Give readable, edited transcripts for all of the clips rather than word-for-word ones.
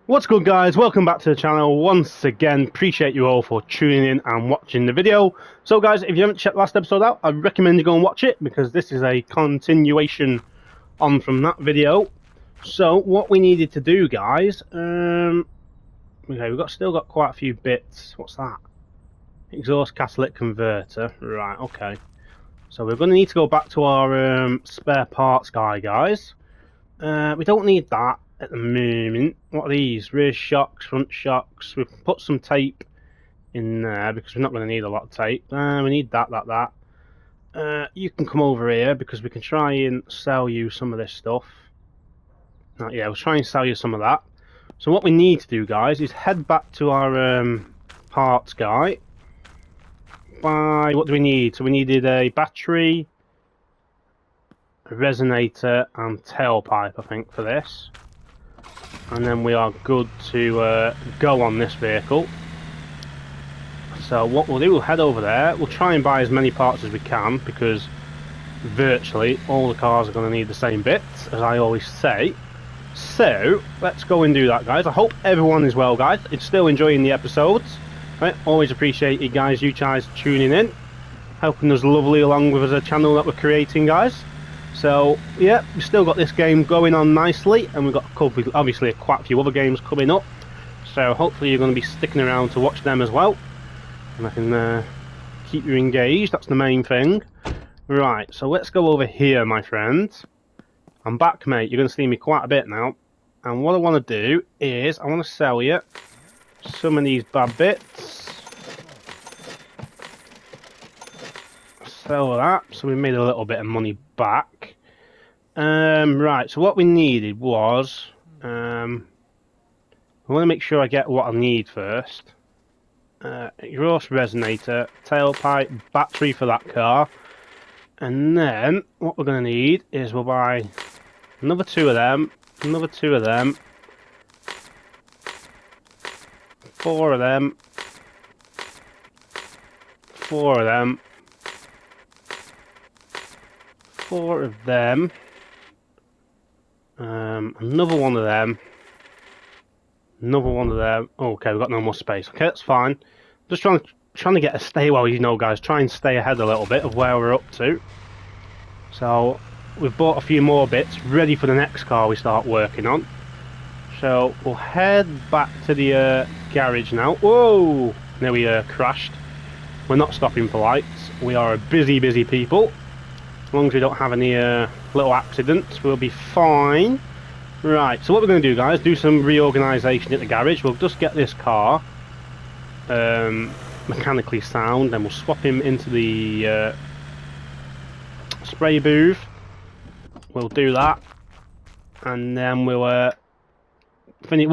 What's good, guys? Welcome back to the channel once again. Appreciate you all for tuning in and watching the video. So guys, if you haven't checked last episode out, I recommend you go and watch it because this is a continuation on from that video. So what we needed to do, guys, okay, we've still got quite a few bits. What's that? Exhaust catalytic converter. Right, okay. So we're going to need to go back to our spare parts guy, guys. We don't need that at the moment. What are these? Rear shocks, front shocks. We've put some tape in there because we're not going to need a lot of tape. We need that. You can come over here because we can try and sell you some of this stuff. Yeah, we'll try and sell you some of that. So what we need to do, guys, is head back to our parts guy. What do we need? So we needed a battery, a resonator and tailpipe, I think, for this. And then we are good to go on this vehicle. So what we'll do, we'll head over there. We'll try and buy as many parts as we can because virtually all the cars are going to need the same bits, as I always say. So let's go and do that, guys. I hope everyone is well, guys. It's still enjoying the episodes. Right? Always appreciate you guys, tuning in, helping us lovely along with a channel that we're creating, guys. So yeah, we've still got this game going on nicely, and we've got obviously quite a few other games coming up. So hopefully you're going to be sticking around to watch them as well, and I can keep you engaged. That's the main thing. Right, so let's go over here, my friends. I'm back, mate. You're going to see me quite a bit now, and what I want to do is I want to sell you some of these bad bits. Sell that, so we made a little bit of money back. Right, so what we needed was I want to make sure I get what I need first. Exhaust resonator, tailpipe, battery for that car, and then what we're going to need is we'll buy another two of them, four of them, four of them, another one of them, Okay, we've got no more space. Okay, that's fine. Just trying to get a stay, well, you know, guys, try and stay ahead a little bit of where we're up to. So we've bought a few more bits ready for the next car we start working on. So we'll head back to the garage now. Whoa! There we crashed. We're not stopping for lights. We are a busy people. As long as we don't have any little accidents, we'll be fine. Right, so what we're going to do, guys, do some reorganisation at the garage. We'll just get this car mechanically sound, then we'll swap him into the spray booth. We'll do that, and then we'll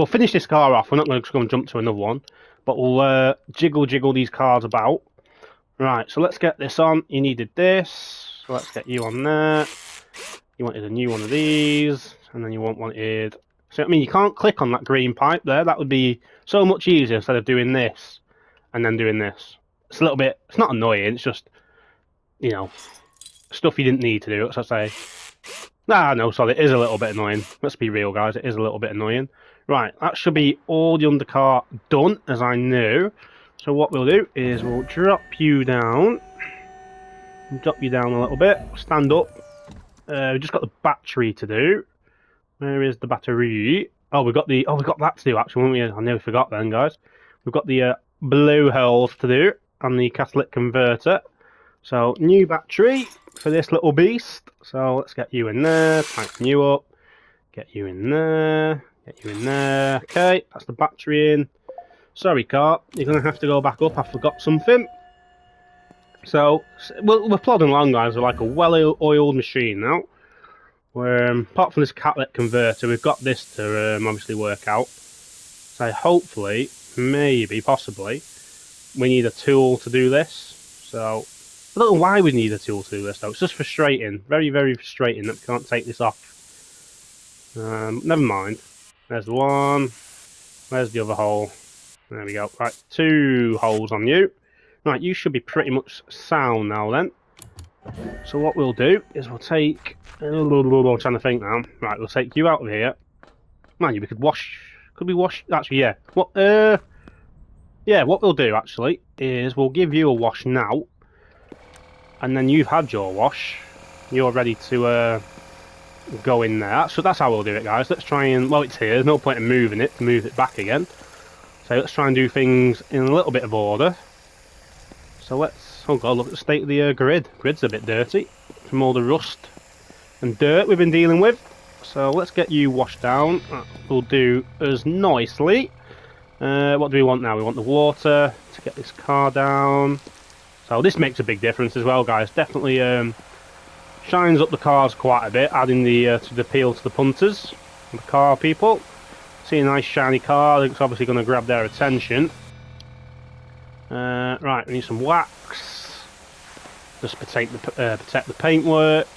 finish this car off. We're not going to go and jump to another one, but we'll jiggle these cars about. Right, so let's get this on. You needed this. So let's get you on there. You wanted a new one of these, and then you wanted. So I mean, you can't click on that green pipe there. That would be so much easier instead of doing this and then doing this. It's a little bit. It's not annoying. It's just, you know, stuff you didn't need to do. Let's say. No, sorry. It is a little bit annoying. Let's be real, guys. It is a little bit annoying. Right, that should be all the undercar done, as I know. So what we'll do is we'll drop you down. Drop you down a little bit. Stand up. We've just got the battery to do. Where is the battery? Oh, we've got that to do, actually, won't we? I nearly forgot then, guys. We've got the blowholes to do and the catalytic converter. So new battery for this little beast. So let's get you in there. Tighten you up. Get you in there. Get you in there. Okay, that's the battery in. Sorry, car. You're gonna have to go back up. I forgot something. So we're plodding along, guys. We're like a well-oiled machine now. Apart from this catalytic converter, we've got this to obviously work out. So hopefully, maybe, possibly, we need a tool to do this. So I don't know why we need a tool to do this, though. It's just frustrating. Very frustrating that we can't take this off. Never mind. There's the one. There's the other hole. There we go. Right, 2 holes on you. Right, you should be pretty much sound now then. So what we'll do is we'll take... I'm trying to think now. Right, we'll take you out of here. Man, we could wash Could we wash? Actually, yeah. What? Yeah. What we'll do actually is we'll give you a wash now, and then you've had your wash. You're ready to go in there. So that's how we'll do it, guys. Let's try and, well, it's here. There's no point in moving it to move it back again. So let's try and do things in a little bit of order. So let's, oh god, look at the state of the grid. Grid's a bit dirty from all the rust and dirt we've been dealing with. So let's get you washed down. That will do us nicely. What do we want now? We want the water to get this car down. So this makes a big difference as well, guys. Definitely shines up the cars quite a bit, adding the to the appeal to the punters, the car people. See a nice shiny car, it's obviously going to grab their attention. Right, we need some wax. Just protect the paintwork,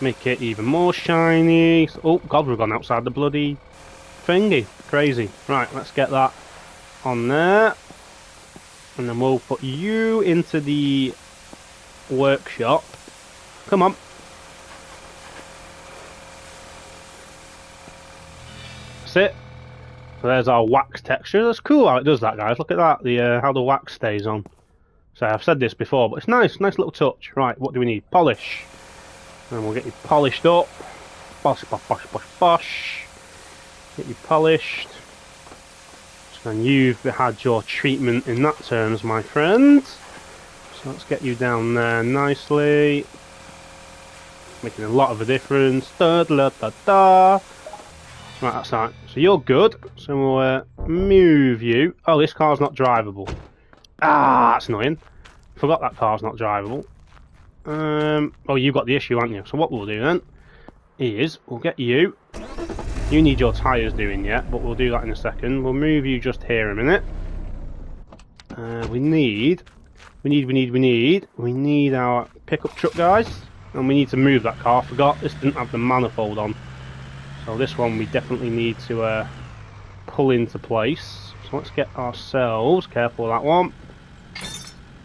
make it even more shiny. Oh god, we've gone outside the bloody thingy. Crazy. Right, let's get that on there, and then we'll put you into the workshop. Come on. That's it. So there's our wax texture. That's cool how it does that, guys. Look at that, the how the wax stays on. So I've said this before, but it's nice little touch. Right, what do we need? Polish. And we'll get you polished up. Bosh, bosh, bosh, bosh, bosh. Get you polished. So then you've had your treatment in that terms, my friend. So let's get you down there nicely. Making a lot of a difference. Da, da, da, da. Right, that's right. So you're good. So we'll move you. Oh, this car's not drivable. Ah, that's annoying. Forgot that car's not drivable. Oh, you've got the issue, haven't you? So what we'll do then is we'll get you. You need your tyres doing yet, but we'll do that in a second. We'll move you just here a minute. We need our pickup truck, guys, and we need to move that car. Forgot this didn't have the manifold on, so this one we definitely need to pull into place. So let's get ourselves, careful of that one,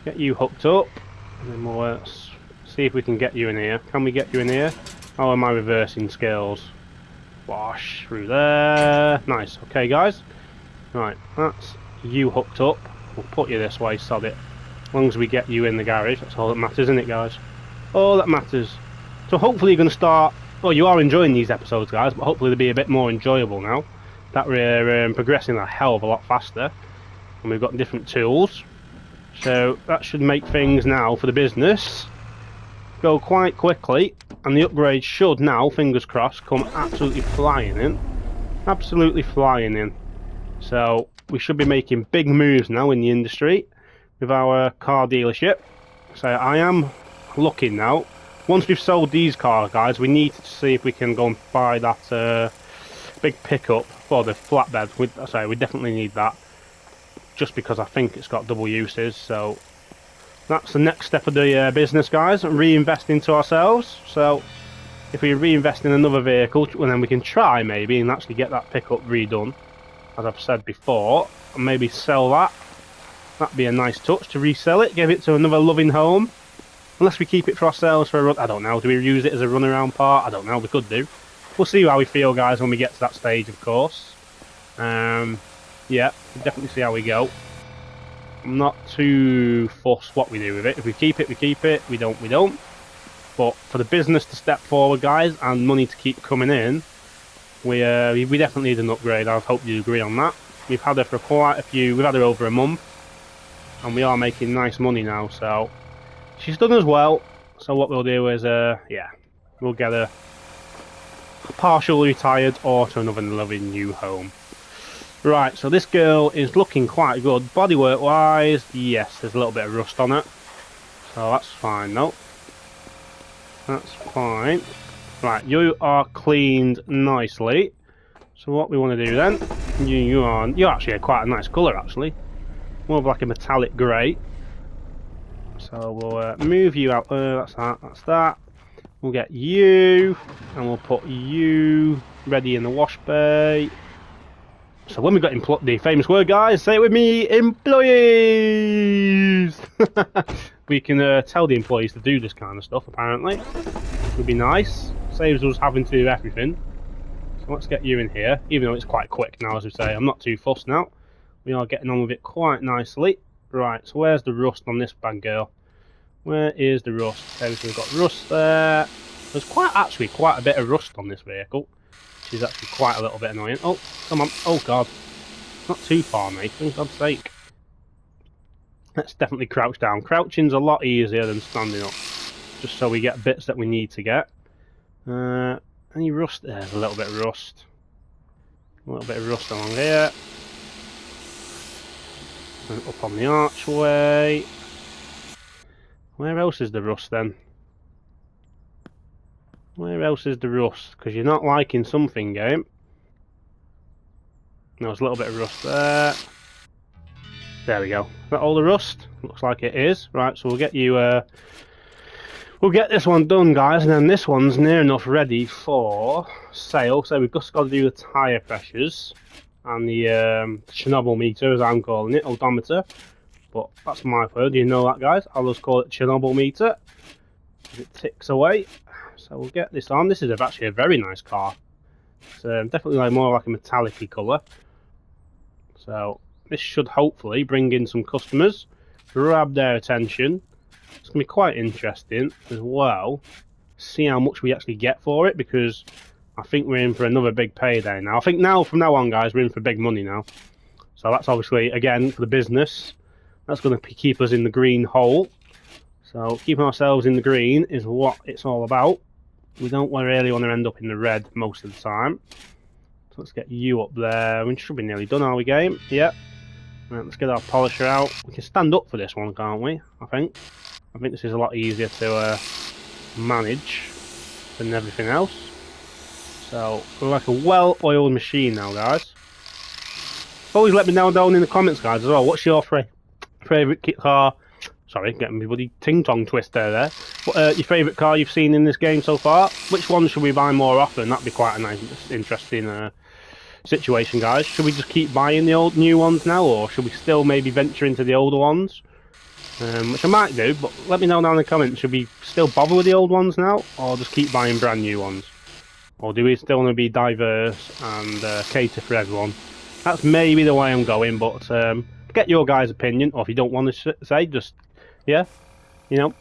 get you hooked up, and then we'll see if we can get you in here. Can we get you in here? How am I reversing skills? Wash through there. Nice. Okay, guys. Right, that's you hooked up. We'll put you this way, sod it. As long as we get you in the garage, that's all that matters, isn't it, guys? All that matters. So hopefully you're going to start... Well, you are enjoying these episodes, guys, but hopefully they'll be a bit more enjoyable now. That we're progressing a hell of a lot faster. And we've got different tools. So that should make things now for the business go quite quickly. And the upgrade should now, fingers crossed, come absolutely flying in. Absolutely flying in. So we should be making big moves now in the industry with our car dealership. So I am looking now. Once we've sold these cars, guys, we need to see if we can go and buy that big pickup for the flatbed. We definitely need that, just because I think it's got double uses. So that's the next step of the business, guys, reinvest into ourselves. So if we reinvest in another vehicle, well, then we can try maybe and actually get that pickup redone, as I've said before, and maybe sell that. That'd be a nice touch to resell it, give it to another loving home. Unless we keep it for ourselves for a run. I don't know. Do we use it as a runaround part? I don't know. We could do. We'll see how we feel, guys, when we get to that stage, of course. Yeah, we'll definitely see how we go. I'm not too fussed what we do with it. If we keep it, we keep it. We don't, we don't. But for the business to step forward, guys, and money to keep coming in, we definitely need an upgrade. I hope you agree on that. We've had her for quite a few. We've had her over a month, and we are making nice money now. So she's done as well. So what we'll do is, yeah, we'll get her partially retired or to another loving new home. Right, so this girl is looking quite good. Bodywork wise, yes, there's a little bit of rust on it. So that's fine though. That's fine. Right, you are cleaned nicely. So what we want to do then, you're actually quite a nice colour actually. More of like a metallic grey. So we'll move you out there, that's that, that's that. We'll get you, and we'll put you ready in the wash bay. So when we got the famous word, guys, say it with me, employees! We can tell the employees to do this kind of stuff, apparently. Would be nice. Saves us having to do everything. So let's get you in here, even though it's quite quick now, as we say. I'm not too fussed now. We are getting on with it quite nicely. Right, so where's the rust on this bad girl? Where is the rust? Okay, so we've got rust there. There's actually quite a bit of rust on this vehicle, which is actually quite a little bit annoying. Oh, come on. Oh, God. Not too far, mate. For God's sake. Let's definitely crouch down. Crouching's a lot easier than standing up, just so we get bits that we need to get. Any rust? There's a little bit of rust. A little bit of rust along here. And up on the archway. Where else is the rust then? Where else is the rust? Because you're not liking something, game. No, there's a little bit of rust there. There we go. Is that all the rust? Looks like it is. Right, so we'll get you. We'll get this one done, guys, and then this one's near enough ready for sale. So we've just got to do the tyre pressures and the Chernobyl meter, as I'm calling it, odometer. But that's my word. You know that, guys. I'll just call it Chernobyl meter. It ticks away. So we'll get this on. This is actually a very nice car. It's definitely like more like a metallic-y colour. So this should hopefully bring in some customers, grab their attention. It's going to be quite interesting as well. See how much we actually get for it, because I think we're in for another big payday now. I think now, from now on, guys, we're in for big money now. So that's obviously, again, for the business. That's going to keep us in the green hole. So keeping ourselves in the green is what it's all about. We don't really want to end up in the red most of the time. So let's get you up there. We should be nearly done, are we, game? Yep. Right, let's get our polisher out. We can stand up for this one, can't we? I think this is a lot easier to manage than everything else. So we're like a well-oiled machine now, guys. Always let me know down in the comments, guys, as well. What's your favourite car? Sorry, getting me bloody ting-tong twister there. What, your favourite car you've seen in this game so far? Which one should we buy more often? That'd be quite a nice, interesting situation, guys. Should we just keep buying the new ones now, or should we still maybe venture into the older ones? Which I might do, but let me know down in the comments. Should we still bother with the old ones now, or just keep buying brand new ones? Or do we still want to be diverse and cater for everyone? That's maybe the way I'm going, but get your guys' opinion, or if you don't want to say, just, yeah, you know,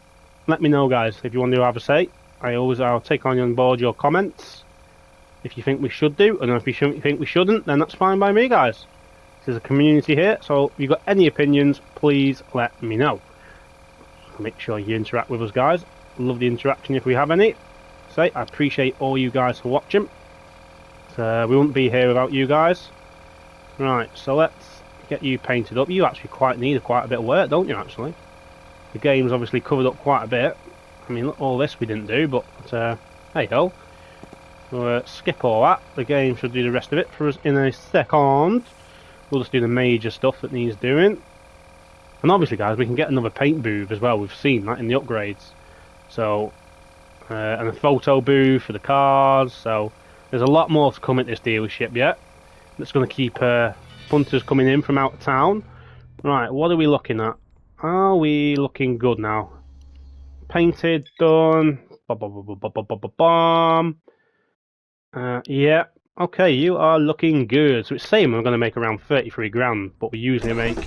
let me know, guys, if you want to have a say. I'll take on board your comments if you think we should do, and if you think we shouldn't, then that's fine by me, guys. There's a community here, so if you've got any opinions, please let me know. Make sure you interact with us, guys. Love the interaction if we have any. I appreciate all you guys for watching. So we wouldn't be here without you guys. Right, so let's get you painted up. You actually need quite a bit of work, don't you, actually? The game's obviously covered up quite a bit. I mean, look, all this we didn't do, but hey ho. We'll skip all that. The game should do the rest of it for us in a second. We'll just do the major stuff that needs doing. And obviously, guys, we can get another paint booth as well. We've seen that in the upgrades. So, and a photo booth for the cars. So, there's a lot more to come at this dealership yet. That's going to keep punters coming in from out of town. Right, what are we looking at? Are we looking good now? Painted, done. Yeah. Okay, you are looking good. So it's saying we're going to make around 33 grand, but we usually make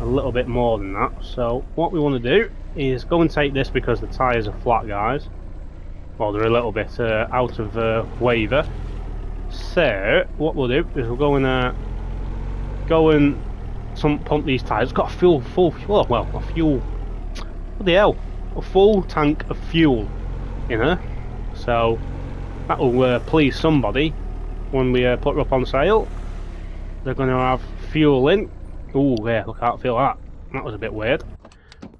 a little bit more than that. So what we want to do is go and take this, because the tyres are flat, guys. Well, they're a little bit out of waver. So what we'll do is we'll go and pump these tyres. It's got a full what the hell, a full tank of fuel in her. So that will please somebody when we put her up on sale. They're going to have fuel in. Oh yeah, look, I can't feel that. That was a bit weird.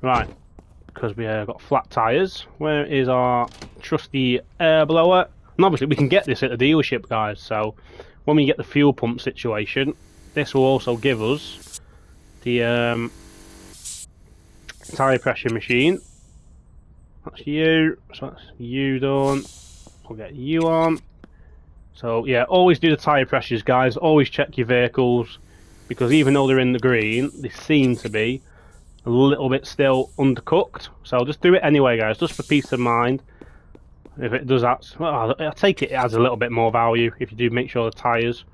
Right, because we got flat tyres. Where is our trusty air blower? And obviously we can get this at the dealership, guys. So when we get the fuel pump situation, this will also give us the tyre pressure machine. That's you. So that's you done. We'll get you on. So yeah, always do the tyre pressures, guys. Always check your vehicles, because even though they're in the green, they seem to be a little bit still undercooked. So just do it anyway, guys, just for peace of mind. If it does that, well, I take it has a little bit more value if you do make sure the tyres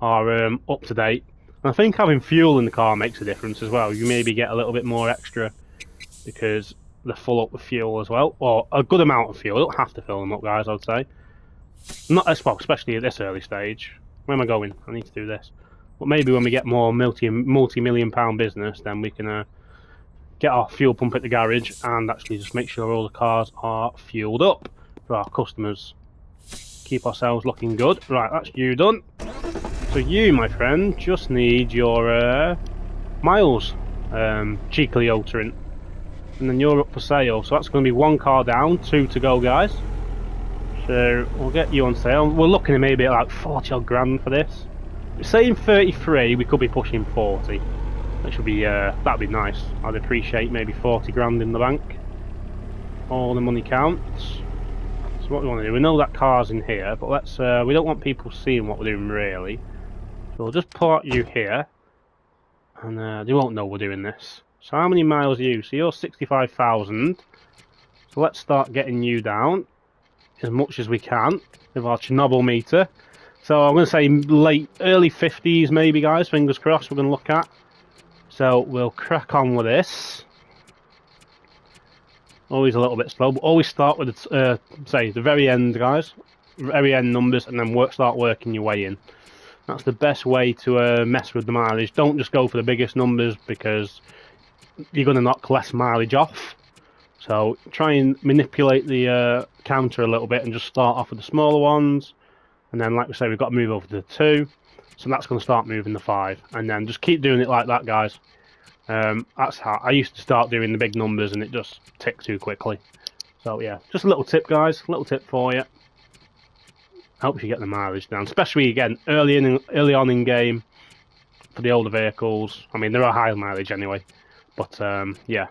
are up to date. And I think having fuel in the car makes a difference as well. You maybe get a little bit more extra because they're full up with fuel as well, or a good amount of fuel. You don't have to fill them up, guys, I'd say. Not as well, especially at this early stage. Where am I going? I need to do this. But maybe when we get more multi-million pound business, then we can get our fuel pump at the garage and actually just make sure all the cars are fueled up for our customers. Keep ourselves looking good. Right, that's you done. So you, my friend, just need your miles cheekily altering. And then you're up for sale. So that's going to be 1 car down, 2 to go, guys. So we'll get you on sale. We're looking at maybe at like 40 odd grand for this. We're saying 33, we could be pushing 40. That should be that'd be nice. I'd appreciate maybe 40 grand in the bank. All the money counts. So what we want to do, we know that car's in here, but let's we don't want people seeing what we're doing really. So we'll just park you here, and they won't know we're doing this. So how many miles are you? So you're 65,000. So let's start getting you down as much as we can with our Chernobyl meter. So I'm going to say early 50s maybe, guys, fingers crossed we're going to look at. So we'll crack on with this. Always a little bit slow, but always start with say the very end, guys. Very end numbers, and then start working your way in. That's the best way to mess with the mileage. Don't just go for the biggest numbers because you're going to knock less mileage off. So try and manipulate the counter a little bit and just start off with the smaller ones. And then, like we say, we've got to move over to the 2. So that's going to start moving the 5. And then just keep doing it like that, guys. That's how I used to start doing the big numbers and it just ticked too quickly. So yeah, just a little tip, guys. A little tip for you. Helps you get the mileage down, especially again early on in game for the older vehicles. I mean, they're a high mileage anyway, but yeah,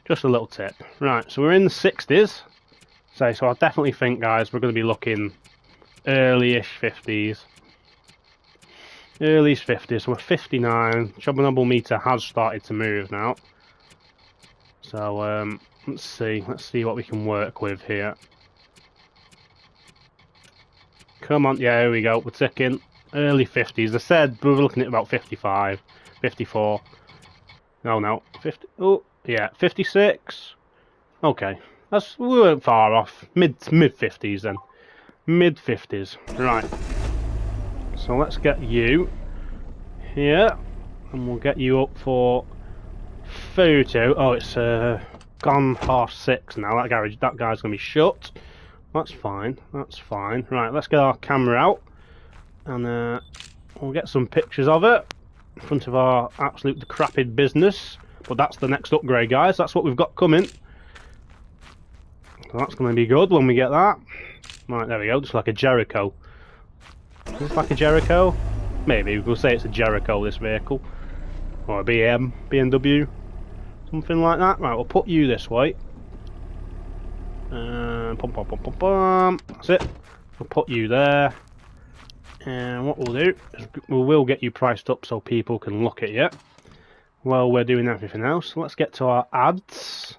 just a little tip. Right, so we're in the 60s. So I definitely think, guys, we're going to be looking early-ish 50s. Early 50s, so we're 59. Chernobyl meter has started to move now. So let's see what we can work with here. Come on, yeah, here we go, we're ticking. Early 50s, I said we were looking at about 55, 54. No, 50, oh, yeah, 56. Okay, we weren't far off. Mid 50s then. Mid 50s, right. So let's get you here, and we'll get you up for photo. Oh, it's gone 6:30 now. That guy's gonna be shut. That's fine. That's fine. Right, let's get our camera out, and we'll get some pictures of it in front of our absolute decrepit business. But that's the next upgrade, guys. That's what we've got coming. So that's going to be good when we get that. Right, there we go. Just like a Jericho. Is this like a Jericho? Maybe we'll say it's a Jericho, this vehicle, or a BMW, something like that. Right, we'll put you this way. That's it. We'll put you there, and what we'll do is we will get you priced up so people can look at you while we're doing everything else. So let's get to our ads.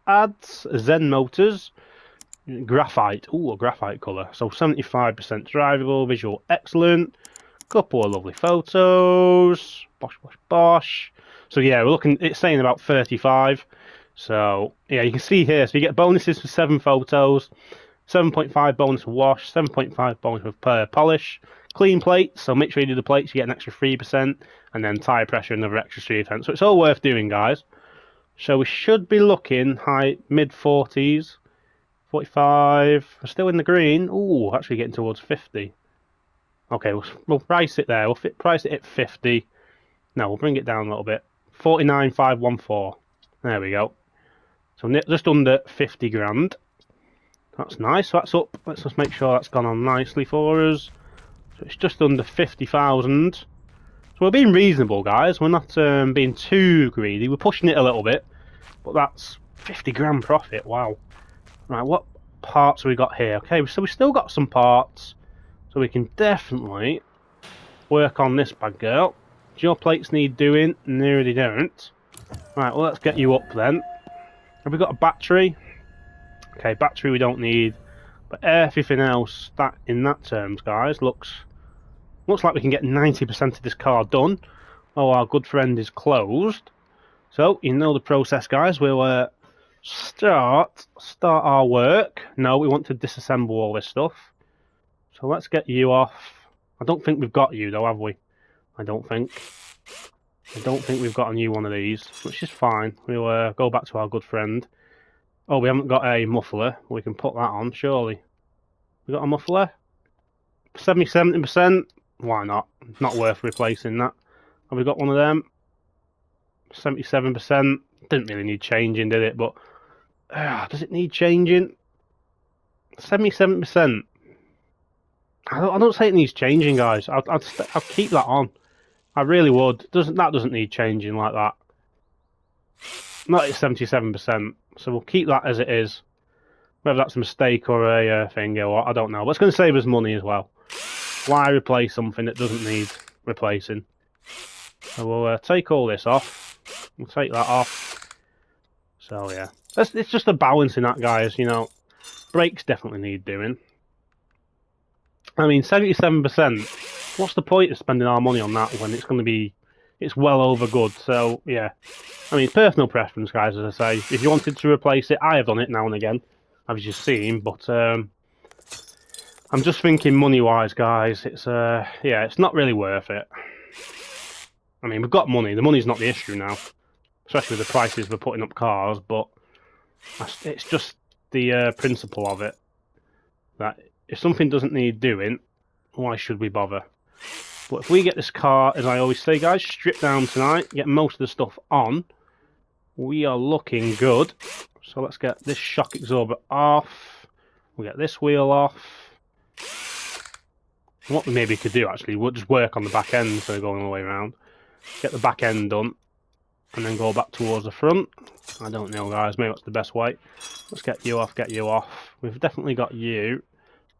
Ads. Zen Motors. Graphite. Ooh, a graphite colour. So 75% drivable, visual excellent. Couple of lovely photos. Bosh. So yeah, we're looking. It's saying about 35. So yeah, you can see here. So you get bonuses for 7 photos, 7.5 bonus for wash, 7.5 bonus for polish, clean plates. So make sure you do the plates. You get an extra 3%, and then tire pressure another extra 3%. So it's all worth doing, guys. So we should be looking mid 40s, 45. We're still in the green. Ooh, actually getting towards 50. Okay, we'll price it there. We'll price it at 50. No, we'll bring it down a little bit. 49,514. There we go. So just under 50 grand. That's nice. So that's up. Let's just make sure that's gone on nicely for us. So it's just under 50,000. So we're being reasonable, guys. We're not being too greedy. We're pushing it a little bit. But that's 50 grand profit. Wow. Right, what parts have we got here? Okay, so we've still got some parts. So we can definitely work on this bad girl. Do your plates need doing? No, they don't. Right, well, let's get you up then. Have we got a battery? Okay, battery we don't need, but everything else that in that terms, guys, looks like we can get 90% of this car done. Oh, our good friend is closed. So you know the process, guys. We'll start our work. No, we want to disassemble all this stuff. So let's get you off. I don't think we've got you though, have we? I don't think we've got a new one of these, which is fine. We'll go back to our good friend. Oh, we haven't got a muffler. We can put that on, surely. We got a muffler? 70%? Why not? Not worth replacing that. Have we got one of them? 77%. Didn't really need changing, did it? But does it need changing? 77%. I don't say it needs changing, guys. I'd keep that on. I really would. That doesn't need changing like that. Not at 77%. So we'll keep that as it is. Whether that's a mistake or a thing or what, I don't know. But it's going to save us money as well. Why replace something that doesn't need replacing? So we'll take all this off. We'll take that off. So yeah, it's just a balance in that, guys. You know, brakes definitely need doing. I mean, 77%. What's the point of spending our money on that when it's well over good? So yeah, I mean, personal preference, guys. As I say, if you wanted to replace it, I have done it now and again. I've just seen, but I'm just thinking money-wise, guys. It's yeah, it's not really worth it. I mean, we've got money. The money's not the issue now, especially with the prices we're putting up cars. But it's just the principle of it that if something doesn't need doing, why should we bother? But if we get this car, as I always say, guys, stripped down tonight, get most of the stuff on, we are looking good. So let's get this shock absorber off. We'll get this wheel off. What we maybe could do, actually, we'll just work on the back end instead of going all the way around. Get the back end done, and then go back towards the front. I don't know, guys, maybe that's the best way. Let's get you off, get you off. We've definitely got you.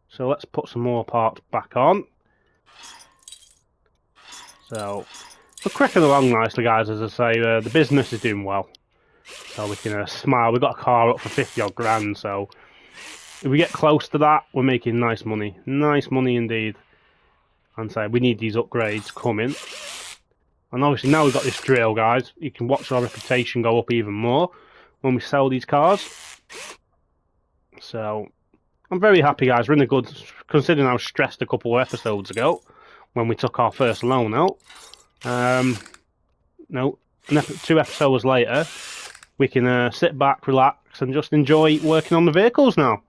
So let's put some more parts back on. So we're cracking along nicely, guys. As I say, the business is doing well. So we can smile. We've got a car up for 50 odd grand. So if we get close to that, we're making nice money. Nice money indeed. And so we need these upgrades coming. And obviously now we've got this drill, guys. You can watch our reputation go up even more when we sell these cars. So I'm very happy, guys. We're in a good, considering I was stressed a couple of episodes ago when we took our first loan out. No, 2 episodes later, we can sit back, relax, and just enjoy working on the vehicles now.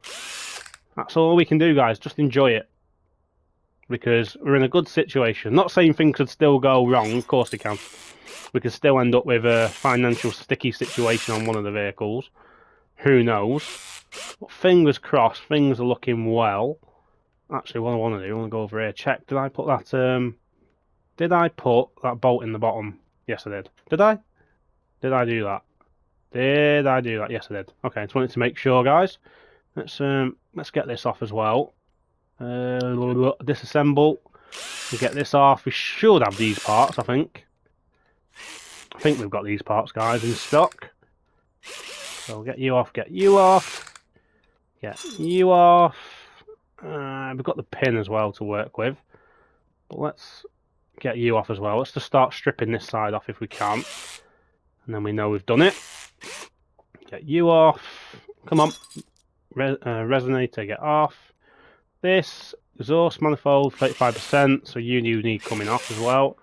That's all we can do, guys. Just enjoy it. Because we're in a good situation. Not saying things could still go wrong. Of course they can. We could still end up with a financial sticky situation on one of the vehicles. Who knows? But fingers crossed, things are looking well. Actually, what I want to do, I want to go over here, check. Did I put that bolt in the bottom? Yes, I did. Did I? Did I do that? Did I do that? Yes, I did. Okay, I just wanted to make sure, guys. Let's get this off as well. Disassemble. We get this off. We should have these parts, I think. I think we've got these parts, guys, in stock. So get you off, get you off. Get you off. We've got the pin as well to work with. But let's get you off as well. Let's just start stripping this side off if we can. And then we know we've done it. Get you off. Come on. Resonator, get off. This exhaust manifold, 35%, so you need coming off as well.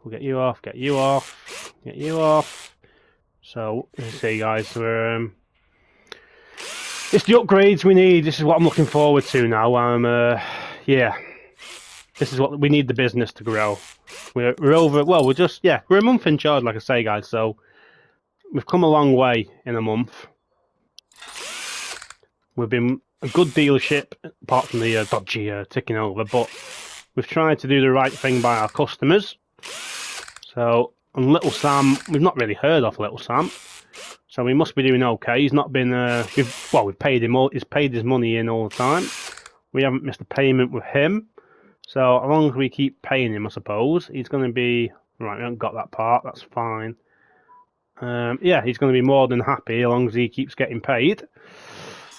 We'll get you off, get you off, get you off. So, you see, guys, we're it's the upgrades we need. This is what I'm looking forward to now. Yeah, this is what we need the business to grow. We're over. Well, we're a month in charge, like I say, guys. So we've come a long way in a month. We've been a good dealership, apart from the dodgy ticking over, but we've tried to do the right thing by our customers. So, and Little Sam, we've not really heard of Little Sam, so we must be doing okay. He's not been, we've paid him all, he's paid his money in all the time. We haven't missed a payment with him, so as long as we keep paying him, I suppose, he's going to be, right, we haven't got that part, that's fine. Yeah, he's going to be more than happy as long as he keeps getting paid.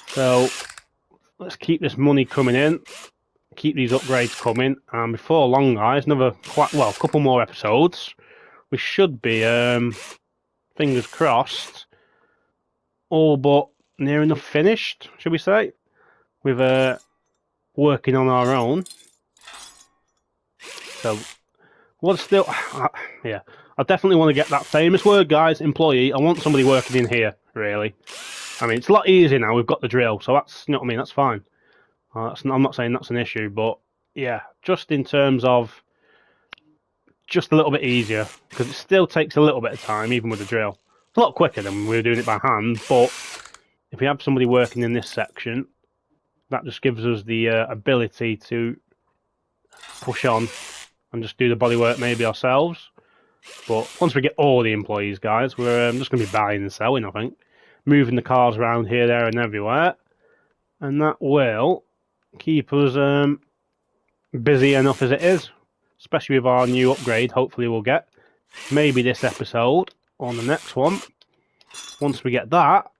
So let's keep this money coming in, keep these upgrades coming, and before long, guys, a couple more episodes, we should be, fingers crossed, all but near enough finished, should we say, with working on our own. So what's still, yeah, I definitely want to get that famous word, guys, employee. I want somebody working in here, really. I mean, it's a lot easier now. We've got the drill, so that's, you know what I mean, that's fine. I'm not saying that's an issue, but yeah, just in terms of just a little bit easier, because it still takes a little bit of time, even with the drill. It's a lot quicker than we were doing it by hand, but if we have somebody working in this section, that just gives us the ability to push on and just do the bodywork maybe ourselves. But once we get all the employees, guys, we're just going to be buying and selling, I think. Moving the cars around here, there, and everywhere. And that will keep us busy enough as it is. Especially with our new upgrade, hopefully we'll get. Maybe this episode, or the next one. Once we get that,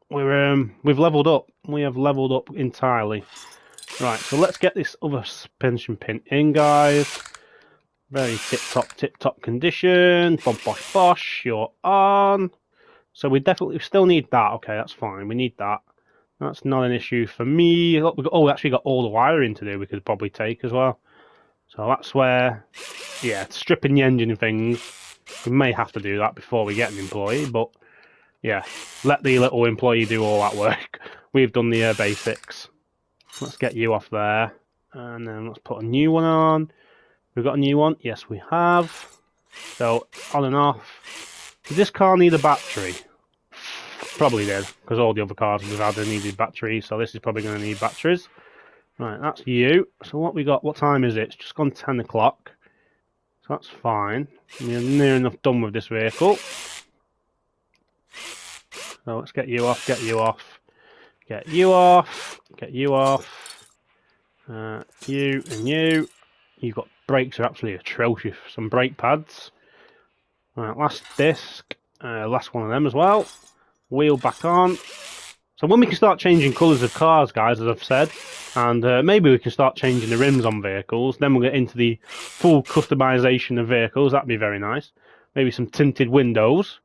we've leveled up. We have leveled up entirely. Right, so let's get this other suspension pin in, guys. Very tip-top condition. Bosh, bosh, you're on. So we definitely still need that. Okay, that's fine. We need that. That's not an issue for me. We actually got all the wiring to do. We could probably take as well. So that's where, yeah, stripping the engine and things. We may have to do that before we get an employee, but yeah, let the little employee do all that work. We've done the basics. Let's get you off there, and then let's put a new one on. We've got a new one. Yes, we have. So on and off. Does this car need a battery? Probably did, because all the other cars we've had needed batteries, so this is probably going to need batteries. Right, that's you. So what we got, what time is it? It's just gone 10 o'clock. So that's fine. We're near enough done with this vehicle. So let's get you off, get you off. Get you off, get you off. You and you. You've got brakes are absolutely atrocious. Some brake pads. Right, last disc. Last one of them as well. Wheel back on. So when we can start changing colours of cars, guys, as I've said, and maybe we can start changing the rims on vehicles, then we'll get into the full customisation of vehicles. That'd be very nice. Maybe some tinted windows.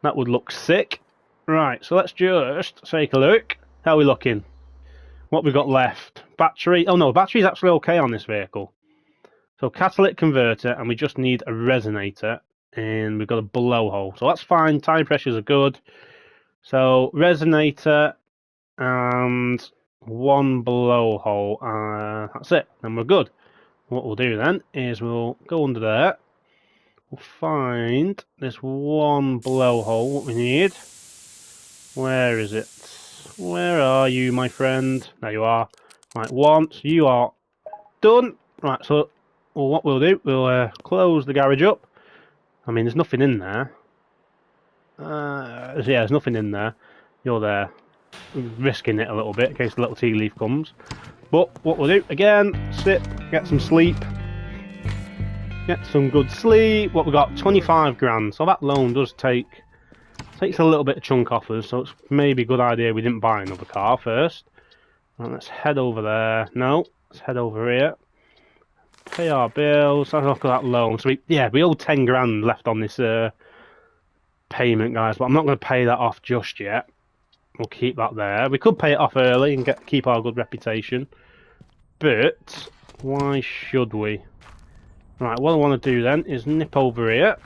That would look sick. Right, so let's just take a look. How are we looking? What we got left? Battery. Oh no, battery's actually okay on this vehicle. So catalytic converter, and we just need a resonator, and we've got a blowhole. So that's fine. Tyre pressures are good. So resonator and one blowhole. That's it. And we're good. What we'll do then is we'll go under there. We'll find this one blowhole. What we need. Where is it? Where are you, my friend? There you are. Right, once you are done. Right, so what we'll do, we'll close the garage up. I mean, there's nothing in there. Yeah, there's nothing in there. You're there, risking it a little bit in case the little tea leaf comes. But what we'll do, again, sit, get some sleep. Get some good sleep. What we got, 25 grand. So that loan does takes a little bit of chunk off us, so it's maybe a good idea we didn't buy another car first. Right, let's head over there. No, let's head over here. Pay our bills. Let's look at that loan. So we owe 10 grand left on this payment, guys, but I'm not going to pay that off just yet. We'll keep that there. We could pay it off early and keep our good reputation, but why should we? Right, what I want to do then is nip over here.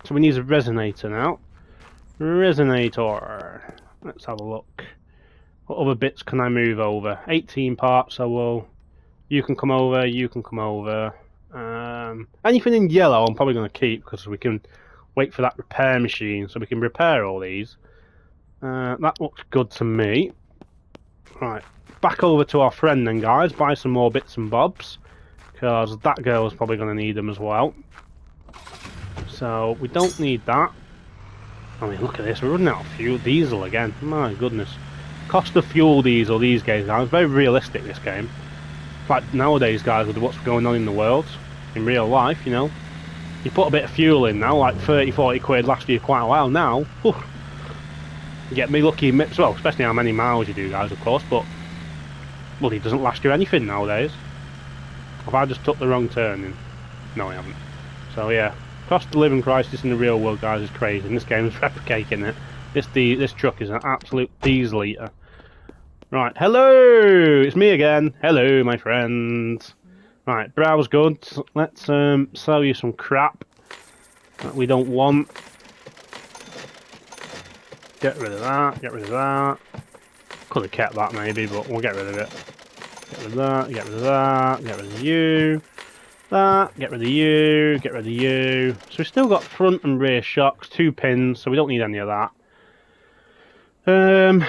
So we need a resonator now. Resonator. Let's have a look. What other bits can I move over? 18 parts, so you can come over, you can come over. Anything in yellow I'm probably going to keep, because we can wait for that repair machine, so we can repair all these. That looks good to me. Right, back over to our friend then, guys. Buy some more bits and bobs, because that girl is probably going to need them as well. So we don't need that. I mean, look at this, we're running out of fuel. Diesel again, my goodness. Cost of fuel diesel these days, guys. Very realistic, this game. Like nowadays, guys, with what's going on in the world, in real life, you know. You put a bit of fuel in now, like 30-40 quid lasts you quite a while now. Whew. You get me lucky, well, especially how many miles you do, guys, of course, but well, it doesn't last you anything nowadays. Have I just took the wrong turn in? No, I haven't. So yeah, cost of living crisis in the real world, guys, is crazy, and this game is replicating it. This truck is an absolute diesel eater. Right, hello! It's me again. Hello, my friends. Right, browse goods. Let's sell you some crap that we don't want. Get rid of that, get rid of that. Could have kept that maybe, but we'll get rid of it. Get rid of that, get rid of that, get rid of you. That, get rid of you, get rid of you. So we've still got front and rear shocks, 2 pins, so we don't need any of that.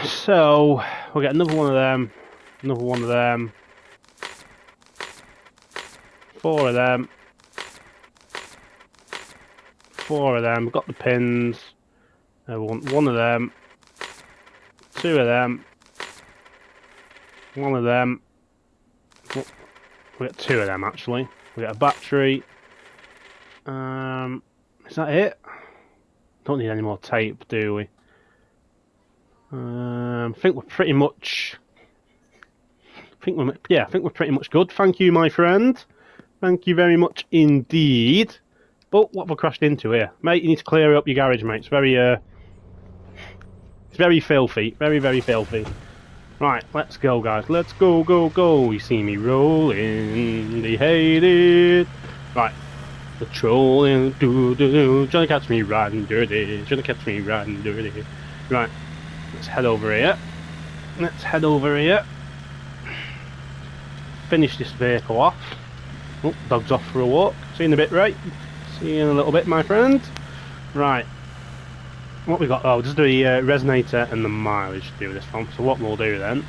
So we'll get another one of them, another one of them, 4 of them, 4 of them. We've got the pins. We want 1 of them, 2 of them, 1 of them. We get 2 of them actually. We get a battery. Is that it? Don't need any more tape, do we? I think we're pretty much. I think we're pretty much good. Thank you, my friend. Thank you very much indeed. But what have I crashed into here, mate? You need to clear up your garage, mate. It's very filthy. Very, very filthy. Right, let's go, guys. Let's go, go, go. You see me rolling. They hate it. Right. The trolling. Do. Trying to catch me riding dirty. Trying to catch me riding dirty. Right. Let's head over here. Let's head over here. Finish this vehicle off. Oh, dog's off for a walk. See you in a bit, right? See you in a little bit, my friend. Right. What we got? Oh, just the resonator and the mileage to do this one. So what we'll do then,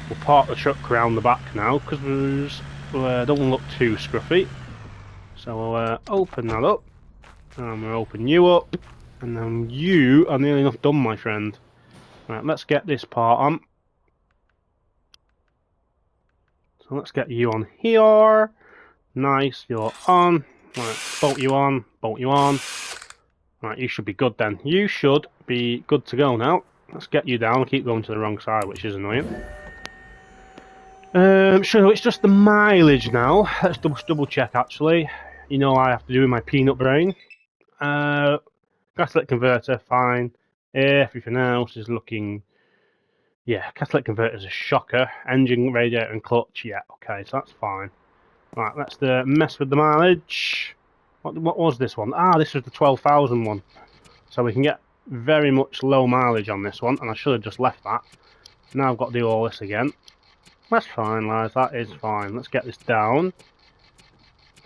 we'll park the truck around the back now because we don't want to look too scruffy. So we'll open that up, and we'll open you up, and then you are nearly enough done, my friend. Right, let's get this part on. So let's get you on here. Nice, you're on. Right, bolt you on, bolt you on. Right, you should be good then. You should be good to go now. Let's get you down. I keep going to the wrong side, which is annoying. So it's just the mileage now. Let's double check actually. You know I have to do with my peanut brain. Catalytic converter, fine. Everything else is looking... Yeah, catalytic converter is a shocker. Engine, radiator and clutch, yeah, okay, so that's fine. Right, let's mess with the mileage. What was this one? Ah, this was the 12,000 one. So we can get very much low mileage on this one, and I should have just left that. Now I've got to do all this again. That's fine, lads, that is fine. Let's get this down.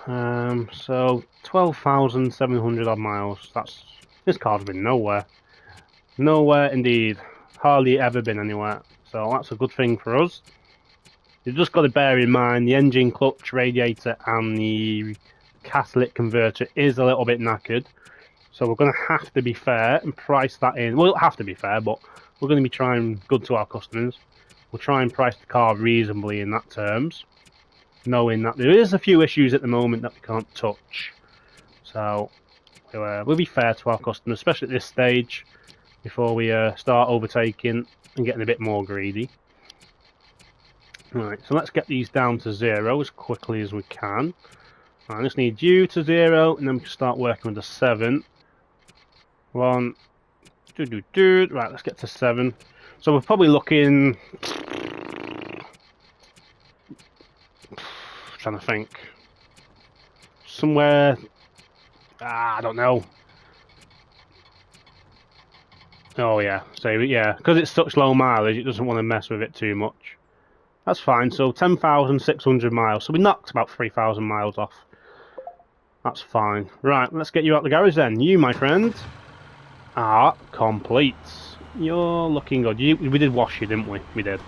So 12,700 odd miles. This car's been nowhere. Nowhere indeed. Hardly ever been anywhere. So that's a good thing for us. You've just got to bear in mind the engine, clutch, radiator and the catalytic converter is a little bit knackered. So we're going to have to be fair and price that in. Well, it'll have to be fair, but we're going to be trying good to our customers. We'll try and price the car reasonably in that terms, knowing that there is a few issues at the moment that we can't touch. So we'll be fair to our customers, especially at this stage, before we start overtaking and getting a bit more greedy. Right, so let's get these down to 0 as quickly as we can. I just need you to 0, and then we can start working with the 7. 1, 2, right, let's get to 7. So we're probably looking... trying to think. Somewhere... I don't know. Oh yeah, so yeah, because it's such low mileage, it doesn't want to mess with it too much. That's fine, so 10,600 miles, so we knocked about 3,000 miles off. That's fine. Right, let's get you out the garage then. You, my friend, are complete. You're looking good. We did wash you, didn't we? We did.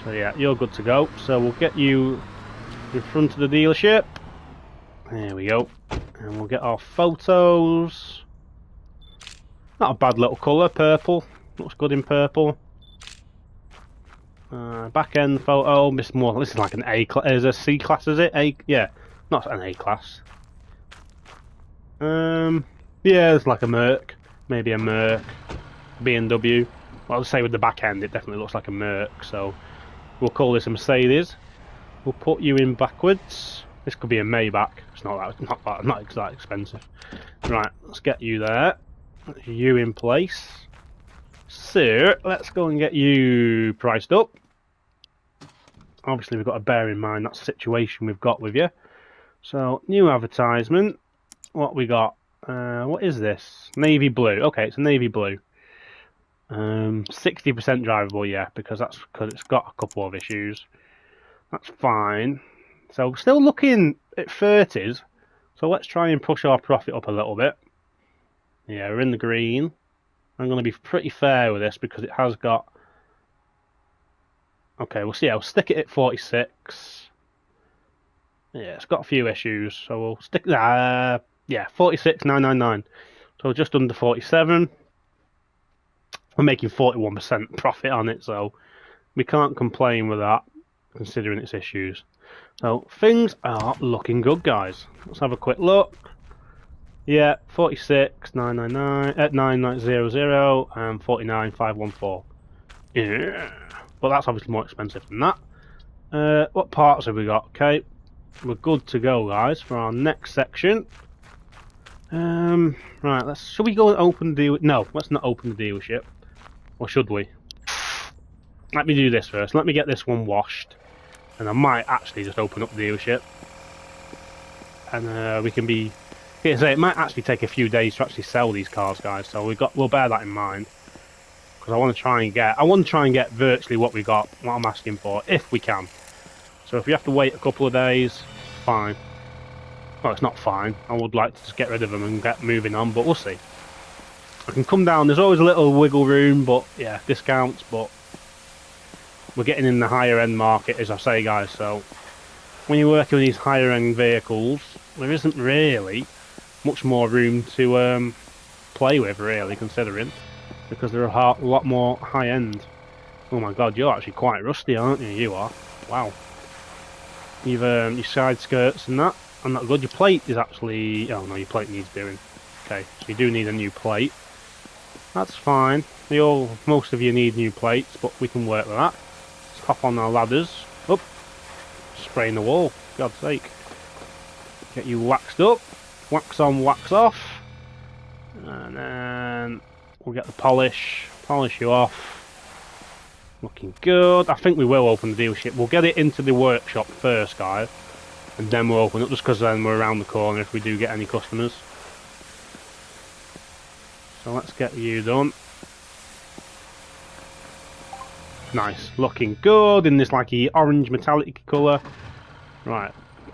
So yeah, you're good to go. So we'll get you in front of the dealership. There we go. And we'll get our photos. Not a bad little colour, purple. Looks good in purple. Back end photo. This is like an A class. Is a C class? Is it? Yeah, not an A class. Yeah, it's like a Merc, maybe a Merc, BMW. Well, I'll say with the back end, it definitely looks like a Merc. So we'll call this a Mercedes. We'll put you in backwards. This could be a Maybach. It's not that expensive. Right, let's get you there. You in place. So let's go and get you priced up. Obviously, we've got to bear in mind that situation we've got with you. So, new advertisement. What we got? What is this? Navy blue. Okay, it's a navy blue. 60% drivable, yeah, because it's got a couple of issues. That's fine. So, still looking at 30s. So let's try and push our profit up a little bit. Yeah, we're in the green. I'm going to be pretty fair with this because it has got... Okay, we'll see. I'll stick it at 46. Yeah, it's got a few issues, so we'll stick... yeah, 46,999. So just under 47. We're making 41% profit on it, so we can't complain with that, considering its issues. So things are looking good, guys. Let's have a quick look. Yeah, 46,999, 9900, and 49,514. Yeah, but that's obviously more expensive than that. What parts have we got? Okay, we're good to go, guys, for our next section. Right, should we go and open the... No, let's not open the dealership. Or should we? Let me do this first. Let me get this one washed. And I might actually just open up the dealership. And we can be... It might actually take a few days to actually sell these cars, guys. So we'll bear that in mind. Because I want to try and get virtually what we got, what I'm asking for, if we can. So if we have to wait a couple of days, fine. Well, it's not fine. I would like to just get rid of them and get moving on, but we'll see. I can come down. There's always a little wiggle room, but yeah, discounts. But we're getting in the higher end market, as I say, guys. So when you're working with these higher end vehicles, there isn't really much more room to play with, really, considering, because they're a lot more high end. Oh my God, you're actually quite rusty, aren't you? You are. Wow. You've your side skirts and that. I'm not good. Your plate is actually... Oh no, your plate needs doing. Okay, so you do need a new plate. That's fine. Most of you need new plates, but we can work with that. Let's hop on our ladders. Up. Spraying the wall. For God's sake. Get you waxed up. Wax on, wax off. And then we'll get the polish. Polish you off. Looking good. I think we will open the dealership. We'll get it into the workshop first, guys. And then we'll open it, just because then we're around the corner if we do get any customers. So let's get you done. Nice. Looking good in this like orange metallic colour. Right.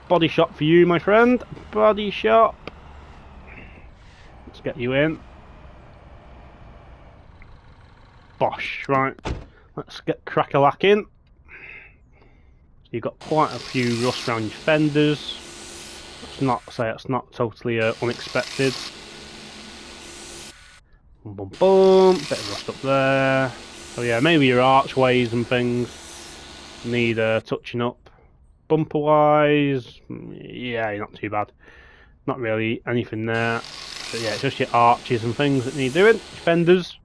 Body shop for you, my friend. Body shop. Let's get you in. Bosh. Right. Let's get crack-a-lacking. You've got quite a few rust around your fenders. It's not totally unexpected. Boom, boom, boom. Bit of rust up there. So yeah, maybe your archways and things need touching up. Bumper wise, yeah, not too bad. Not really anything there. But yeah, it's just your arches and things that need doing. Your fenders.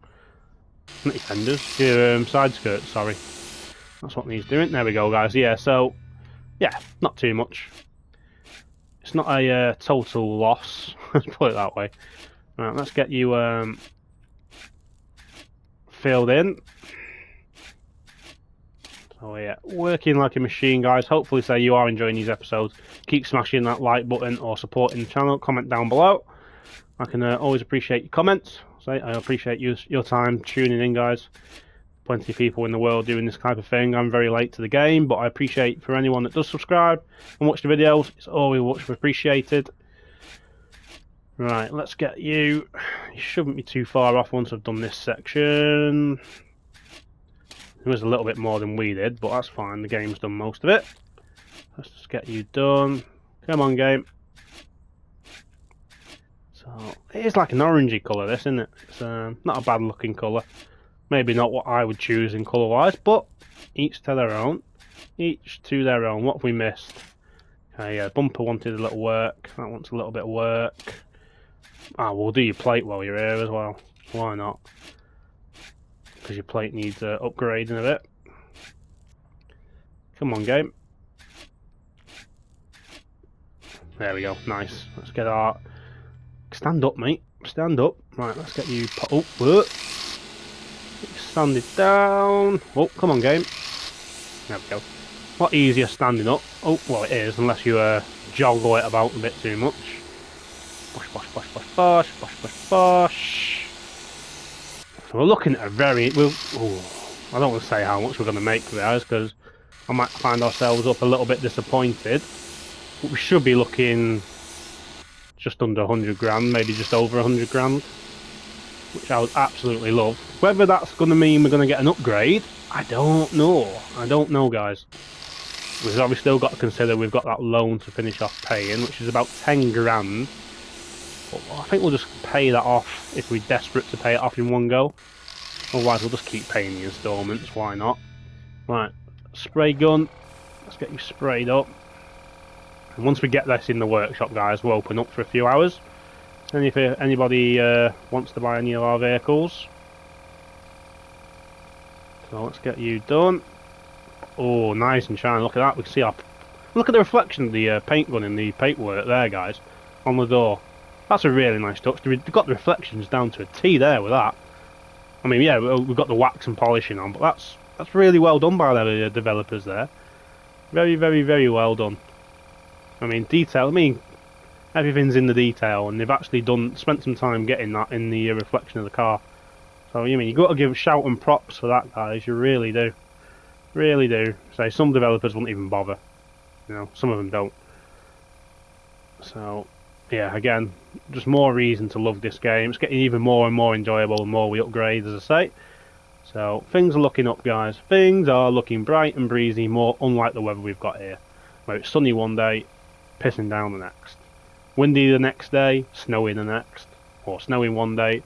Not your fenders, your side skirts, sorry. That's what needs doing. There we go, guys. Yeah, so, yeah, not too much. It's not a total loss. Let's put it that way. Right, let's get you filled in. So yeah, working like a machine, guys. Hopefully, say you are enjoying these episodes. Keep smashing that like button or supporting the channel. Comment down below. I can always appreciate your comments. So I appreciate your time tuning in, guys. Plenty of people in the world doing this type of thing. I'm very late to the game, but I appreciate for anyone that does subscribe and watch the videos. It's always much appreciated. Right, let's get you. You shouldn't be too far off once I've done this section. It was a little bit more than we did, but that's fine. The game's done most of it. Let's just get you done. Come on, game. So it is like an orangey colour, this, isn't it? It's not a bad looking colour. Maybe not what I would choose in colour-wise, but each to their own. Each to their own. What have we missed? Okay, yeah, bumper wanted a little work. That wants a little bit of work. Ah, we'll do your plate while you're here as well. Why not? Because your plate needs upgrading a bit. Come on, game. There we go. Nice. Let's get our... Stand up, mate. Stand up. Right, let's get you... Oh, whoop. Stand it down. Oh, come on, game. There we go. A lot easier standing up. Oh, well, it is, unless you joggle it about a bit too much. Bosh, bosh, bosh, bosh, bosh, bosh, bosh, bosh. So we're looking at a very... I don't want to say how much we're going to make for guys, because I might find ourselves up a little bit disappointed. But we should be looking just under 100 grand, maybe just over 100 grand. Which I would absolutely love. Whether that's going to mean we're going to get an upgrade, I don't know. I don't know, guys. We've obviously still got to consider we've got that loan to finish off paying, which is about 10 grand. But I think we'll just pay that off if we're desperate to pay it off in one go. Otherwise, we'll just keep paying the instalments. Why not? Right, spray gun. Let's get you sprayed up. And once we get this in the workshop, guys, we'll open up for a few hours. And if anybody wants to buy any of our vehicles, so let's get you done. Oh, nice and shiny. Look at that. We can see our... Look at the reflection of the paint gun in the paintwork there, guys, on the door. That's a really nice touch. We've got the reflections down to a T there with that. I mean, yeah, we've got the wax and polishing on, but that's really well done by the developers there. Very, very, very well done. I mean, detail. I mean, everything's in the detail, and they've actually spent some time getting that in the reflection of the car. So, you mean, you've got to give shout and props for that, guys. You really do. Really do. So, some developers wouldn't even bother. You know, some of them don't. So, yeah, again, just more reason to love this game. It's getting even more and more enjoyable the more we upgrade, as I say. So, things are looking up, guys. Things are looking bright and breezy, more unlike the weather we've got here. Where it's sunny one day, pissing down the next. Windy the next day, snowy the next. Or snowing one day,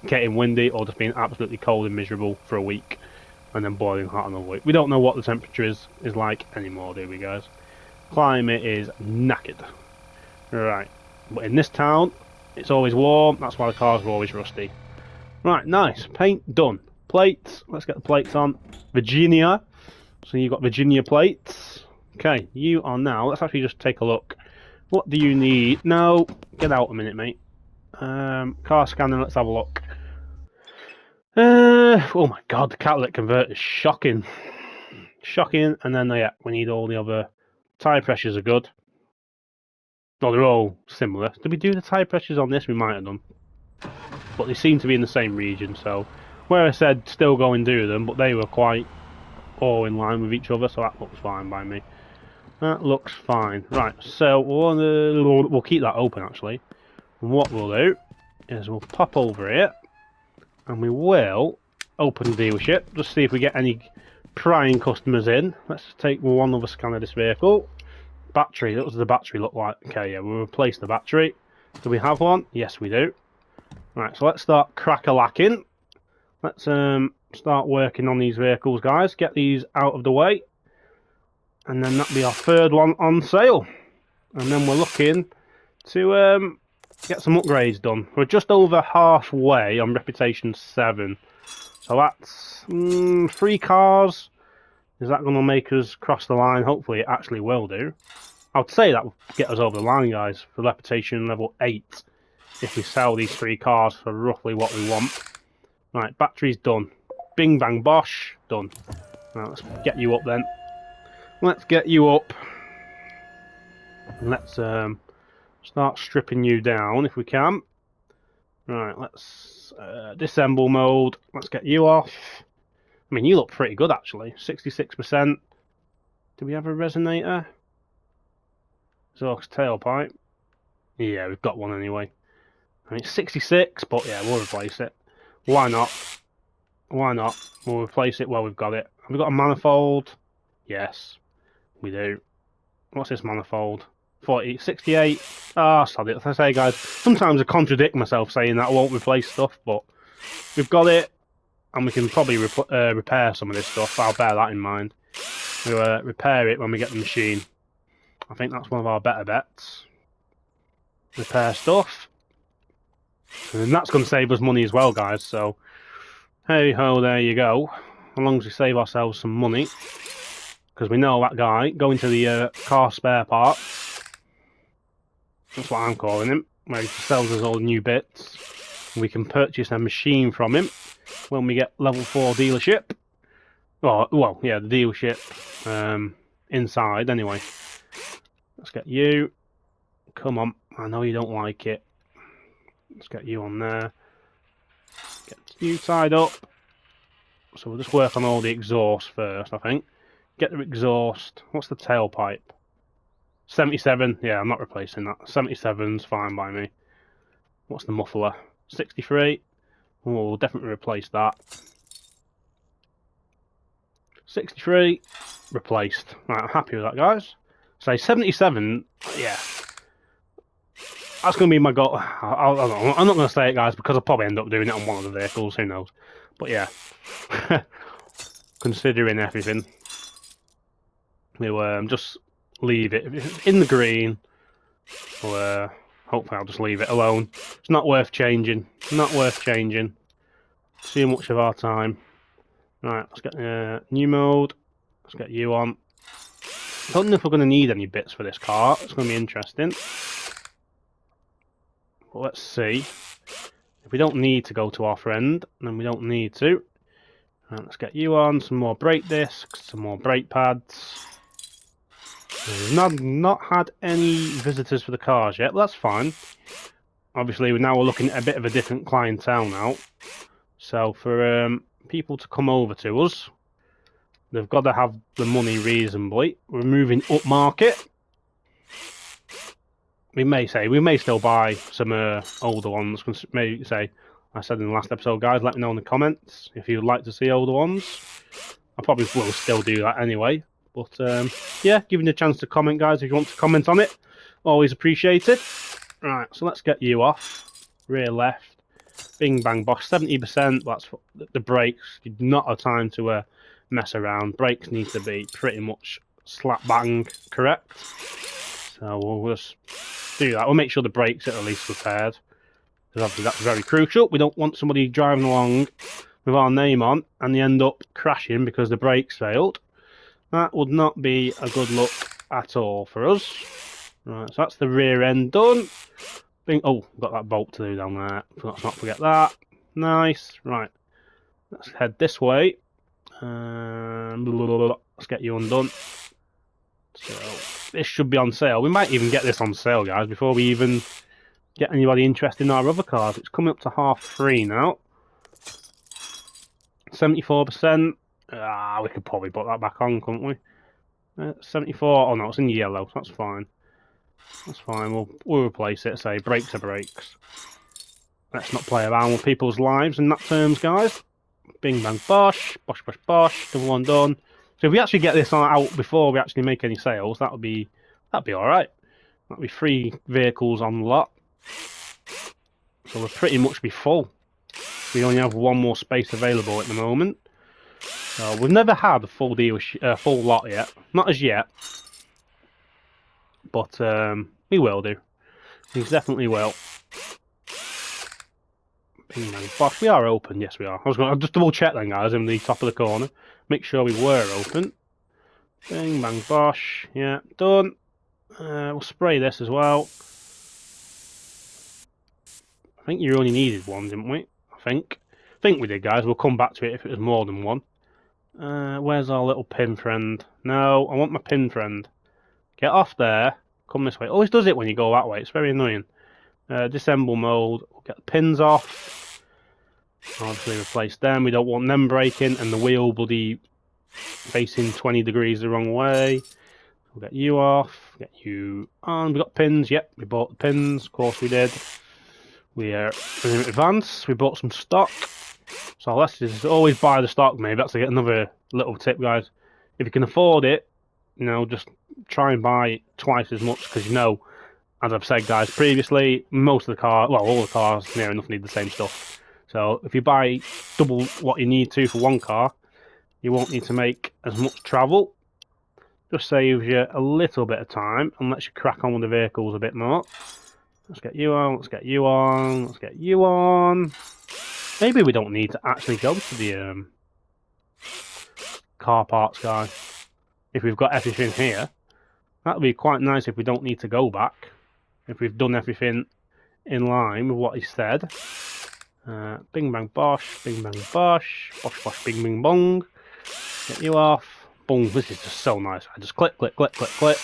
getting windy, or just being absolutely cold and miserable for a week. And then boiling hot another week. We don't know what the temperature is like anymore, do we, guys? Climate is knackered. Right. But in this town, it's always warm. That's why the cars are always rusty. Right, nice. Paint done. Plates. Let's get the plates on. Virginia. So you've got Virginia plates. Okay, you are now... Let's actually just take a look. What do you need? No, get out a minute, mate. Car scanner, let's have a look. Oh my god, the catalytic converter is shocking. Shocking, and then, yeah, we need all the other... Tyre pressures are good. Well, they're all similar. Did we do the tyre pressures on this? We might have done. But they seem to be in the same region, so... Where I said still go and do them, but they were quite all in line with each other, so that looks fine by me. That looks fine. Right, so we'll keep that open, actually. And what we'll do is we'll pop over here, and we will open the dealership, just see if we get any prying customers in. Let's take one other scan of this vehicle. Battery, what does the battery look like? Okay, yeah, we'll replace the battery. Do we have one? Yes, we do. Right, so let's start crack-a-lacking. Let's start working on these vehicles, guys. Get these out of the way. And then that'll be our third one on sale. And then we're looking to get some upgrades done. We're just over halfway on Reputation 7. So that's 3 cars. Is that going to make us cross the line? Hopefully it actually will do. I would say that will get us over the line, guys, for Reputation level 8. If we sell these 3 cars for roughly what we want. Right, battery's done. Bing bang bosh, done. Right, let's get you up then. Let's get you up. Let's start stripping you down if we can. Right, let's disassemble mode. Let's get you off. I mean, you look pretty good actually. 66%. Do we have a resonator? Exhaust tailpipe. Yeah, we've got one anyway. I mean, it's 66, but yeah, we'll replace it. Why not? Why not? We'll replace it while we've got it. Have we got a manifold? Yes, we do. What's this manifold? 68. Ah, sod it. As I say, guys, sometimes I contradict myself saying that I won't replace stuff, but we've got it, and we can probably repair some of this stuff. I'll bear that in mind. We'll repair it when we get the machine. I think that's one of our better bets. Repair stuff. And that's going to save us money as well, guys. So, hey ho, there you go. As long as we save ourselves some money. Because we know that guy, going to the car spare parts. That's what I'm calling him. Where he sells us all new bits. We can purchase a machine from him when we get level 4 dealership. Well, yeah, the dealership inside anyway. Let's get you. Come on, I know you don't like it. Let's get you on there. Get you tied up. So we'll just work on all the exhaust first, I think. Get the exhaust. What's the tailpipe? 77. Yeah, I'm not replacing that. 77's fine by me. What's the muffler? 63. Oh, we'll definitely replace that. 63. Replaced. Right, I'm happy with that, guys. Say 77. Yeah. That's going to be my goal. I'm not going to say it, guys, because I'll probably end up doing it on one of the vehicles. Who knows? But yeah. Considering everything. We'll just leave it. If it's in the green, we'll, hopefully I'll just leave it alone. It's not worth changing. Not worth changing. Too much of our time. Right, let's get new mode. Let's get you on. I don't know if we're going to need any bits for this car. It's going to be interesting. But let's see. If we don't need to go to our friend, then we don't need to. Right, let's get you on. Some more brake discs, some more brake pads. We've not had any visitors for the cars yet, but that's fine. Obviously, we're looking at a bit of a different clientele now. So for people to come over to us, they've got to have the money reasonably. We're moving up market. We may still buy some older ones. Maybe say, I said in the last episode, guys, let me know in the comments if you'd like to see older ones. I probably will still do that anyway. But yeah, give me a chance to comment, guys, if you want to comment on it. Always appreciated. Right, so let's get you off. Rear left. Bing bang bosh, 70%. That's the brakes. You do not have time to mess around. Brakes need to be pretty much slap bang correct. So we'll just do that. We'll make sure the brakes are at least repaired. Because obviously that's very crucial. We don't want somebody driving along with our name on and they end up crashing because the brakes failed. That would not be a good look at all for us. Right, so that's the rear end done. Oh, got that bolt to do down there. Let's not forget that. Nice. Right, let's head this way. Let's get you undone. So this should be on sale. We might even get this on sale, guys, before we even get anybody interested in our other cars. It's coming up to 3:30 now. 74%. We could probably put that back on, couldn't we? 74. Oh no, it's in yellow. So that's fine. That's fine. We'll replace it. Say brakes are brakes. Let's not play around with people's lives in that terms, guys. Bing bang bosh, bosh bosh bosh. Double one done. So if we actually get this out before we actually make any sales, that'd be all right. That'd be 3 vehicles on the lot. So we'll pretty much be full. We only have 1 more space available at the moment. We've never had a full full lot yet. Not as yet. But we will do. We definitely will. Bing bang bosh. We are open. Yes, we are. I'll just double check then, guys, in the top of the corner. Make sure we were open. Bing bang bosh. Yeah, done. We'll spray this as well. I think you only needed 1, didn't we? I think we did, guys. We'll come back to it if it was more than 1. Where's our little pin friend? No, I want my pin friend. Get off there. Come this way. Always does it when you go that way. It's very annoying. Disassemble mode. We'll get the pins off. Obviously replace them. We don't want them breaking and the wheel bloody facing 20 degrees the wrong way. We'll get you off. Get you on. We got pins. Yep, we bought the pins. Of course we did. We are in advance. We bought some stock. So let's just always buy the stock, maybe. That's another little tip, guys. If you can afford it, just try and buy twice as much, because as I've said, guys, previously, all the cars near enough need the same stuff. So if you buy double what you need to for 1 car, you won't need to make as much travel. Just saves you a little bit of time and lets you crack on with the vehicles a bit more. Let's get you on, let's get you on, let's get you on. Maybe we don't need to actually go to the car parts guy. If we've got everything here. That would be quite nice if we don't need to go back. If we've done everything in line with what he said. Bing bang bosh, bing bang bosh, bosh bosh bing bing bong. Get you off. Boom, this is just so nice. I just click, click, click, click, click.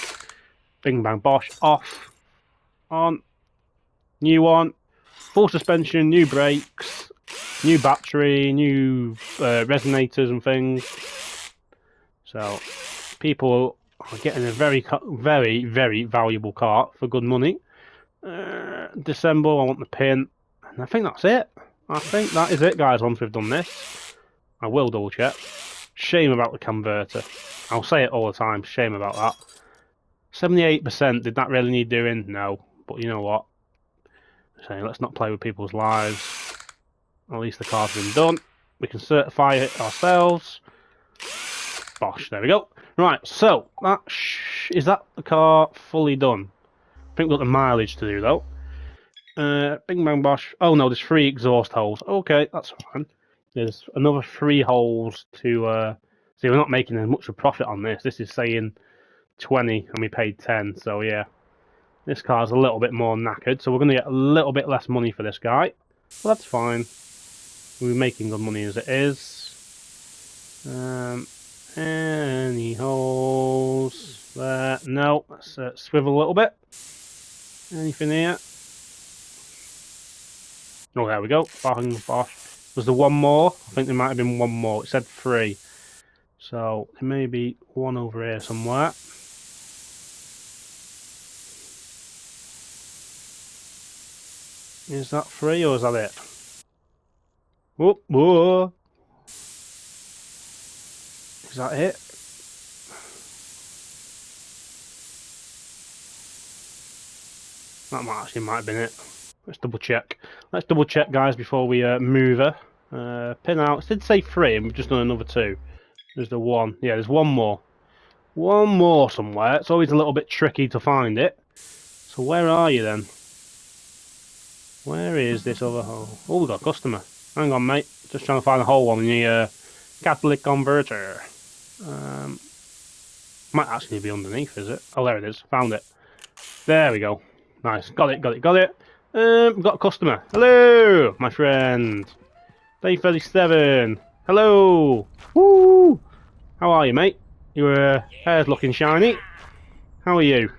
Bing bang bosh, off. On. New one. Full suspension, new brakes, new battery, new resonators and things. So, people are getting a very, very, very valuable car for good money. Disassemble, I want the pin. And I think that's it. I think that is it, guys, once we've done this. I will double check. Shame about the converter. I'll say it all the time. Shame about that. 78%. Did that really need doing? No. But you know what? So let's not play with people's lives. At least the car's been done. We can certify it ourselves. Bosh, there we go. Right, so that is that the car fully done? I think we've got the mileage to do though. Bing bang bosh. Oh no, there's 3 exhaust holes. Okay, that's fine. There's another 3 holes to see. We're not making as much of a profit on this. This is saying 20 and we paid 10. So yeah, this car's a little bit more knackered. So we're going to get a little bit less money for this guy. Well, that's fine. We're making good money as it is. Any holes there? No. Let's swivel a little bit. Anything here? Oh, there we go. Bang, bosh. Was there one more? I think there might have been one more. It said 3. So, there may be one over here somewhere. Is that 3 or is that it? Whoop, whoa. Is that it? That might have been it. Let's double check. Let's double check, guys, before we move her. Pin out. It did say 3, and we've just done another 2. There's the 1. Yeah, there's one more. One more somewhere. It's always a little bit tricky to find it. So where are you then? Where is this other hole? Oh, we've got a customer. Hang on, mate. Just trying to find a hole on the catalytic converter. Might actually be underneath, is it? Oh, there it is. Found it. There we go. Nice. Got it, got it, got it. We've got a customer. Hello, my friend. Day 37. Hello. Woo. How are you, mate? Your hair's looking shiny. How are you?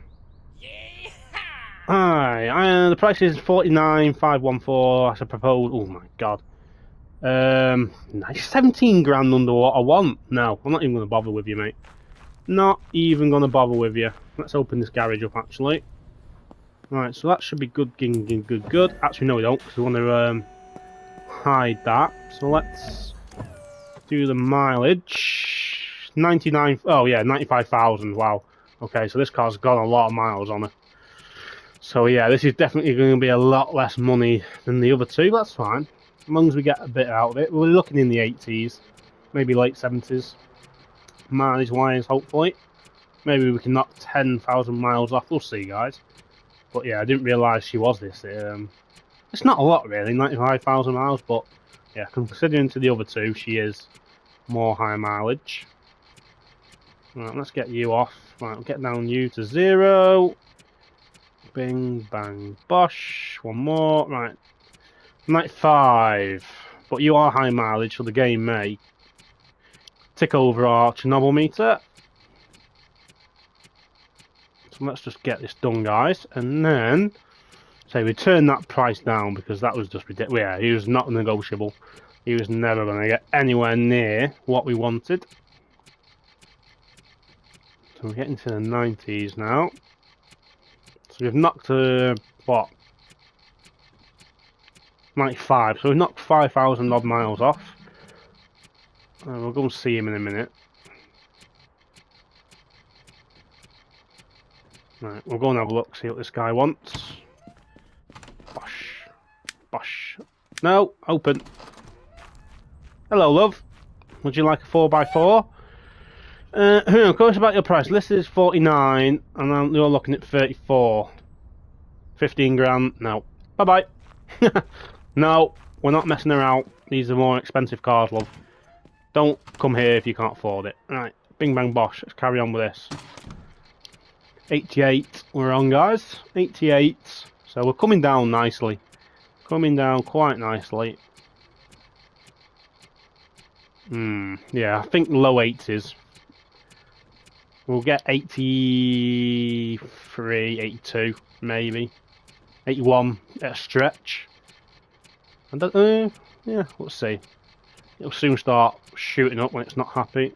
Hi. The price is 49,514. That's a proposal. Oh my god. 17 grand under what I want. No, I'm not even going to bother with you, mate. Not even going to bother with you. Let's open this garage up, actually. Right, so that should be good, good. Actually, no, we don't, because we want to hide that. So let's do the mileage. 99. Oh yeah, 95,000. Wow. Okay, so this car's got a lot of miles on it. So yeah, this is definitely going to be a lot less money than the other 2. But that's fine, as long as we get a bit out of it. We're looking in the 80s, maybe late 70s. Mileage wise, hopefully. Maybe we can knock 10,000 miles off. We'll see, guys. But yeah, I didn't realise she was this. It's not a lot really, 95,000 miles, but yeah, considering to the other 2, she is more high mileage. Right, let's get you off. Right, we'll get down you to 0. Bing, bang, bosh. One more. Right, 95. But you are high mileage, so the game may tick over our Chernobyl meter. So let's just get this done, guys, and then say we turn that price down because that was just ridiculous. Yeah, he was not negotiable. He was never going to get anywhere near what we wanted. So we're getting to the 90s now. So we've knocked what? 95. So we've knocked 5,000 odd miles off. We'll go and see him in a minute. Right, we'll go and have a look, see what this guy wants. Bosh. Bosh. No, open. Hello, love. Would you like a 4x4? Of course, about your price. List is 49, and you're looking at 34. 15 grand. No. Bye-bye. No, we're not messing around. These are more expensive cars, love. Don't come here if you can't afford it. Right, bing bang bosh. Let's carry on with this. 88 we're on, guys. 88. So we're coming down nicely. Coming down quite nicely. Yeah, I think low 80s. We'll get 83, 82, maybe. 81 at a stretch. I don't, yeah, let's see. It'll soon start shooting up when it's not happy.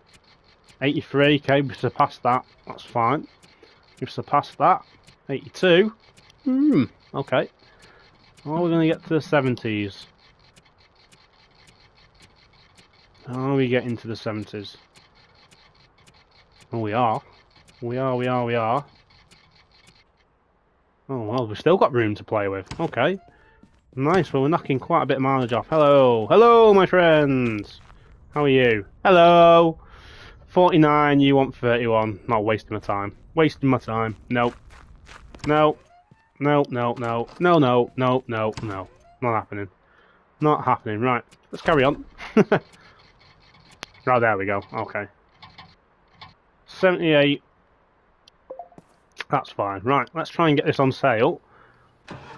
83, okay, we've surpassed that. That's fine. We've surpassed that. 82. Okay. Well, we're going to get to the 70s. How are we getting to the 70s? Oh, we are. We are. Oh, well, we've still got room to play with. Okay. Nice, well, we're knocking quite a bit of mileage off. Hello. Hello, my friends. How are you? Hello. 49, you want 31. Not wasting my time. Wasting my time. Nope. No. No, no, no. No, no, no, no, no. Not happening. Not happening. Right, let's carry on. Oh, there we go. Okay. 78. That's fine. Right, let's try and get this on sale.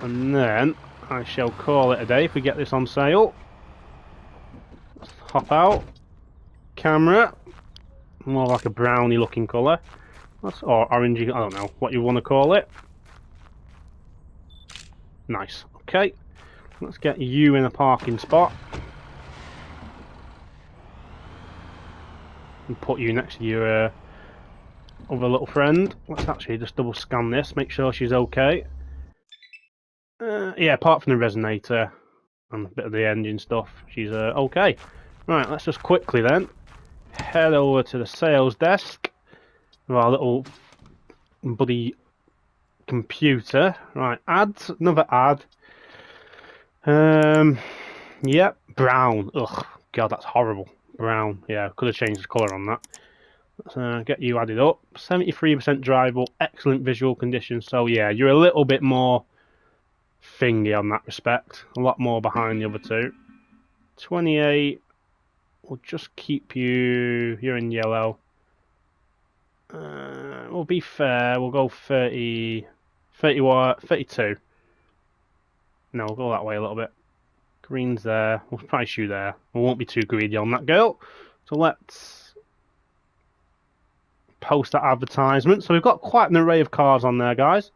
And then I shall call it a day if we get this on sale. Let's hop out. Camera. More like a brownie looking colour. Or orangey, I don't know what you want to call it. Nice. Okay. Let's get you in a parking spot. And put you next to your other little friend. Let's actually just double scan this, make sure she's okay. Yeah, apart from the resonator and a bit of the engine stuff, she's okay. Right, let's just quickly then head over to the sales desk with our little buddy computer. Right, ads, another ad. Yep, brown. Ugh, God, that's horrible. Brown. Yeah, could have changed the colour on that. Let's get you added up. 73% drivable, excellent visual condition. So yeah, you're a little bit more thingy on that respect. A lot more behind the other two. 28. We'll just keep you. You're in yellow. We'll be fair. We'll go 30. 32. No, we'll go that way a little bit. Green's there. We'll price you there. We won't be too greedy on that girl. So let's post that advertisement. So we've got quite an array of cars on there, guys.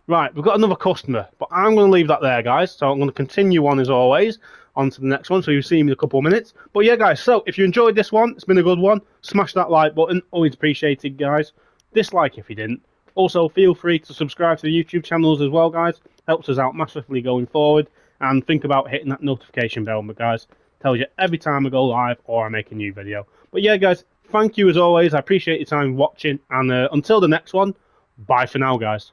Right, we've got another customer, but I'm going to leave that there, guys. So I'm going to continue on as always, on to the next one. So you'll see me in a couple of minutes. But yeah, guys, so if you enjoyed this one, it's been a good one. Smash that like button. Always appreciated, guys. Dislike if you didn't. Also, feel free to subscribe to the YouTube channels as well, guys. Helps us out massively going forward. And think about hitting that notification bell, guys. Tells you every time I go live or I make a new video. But yeah, guys, thank you as always. I appreciate your time watching. And until the next one, bye for now, guys.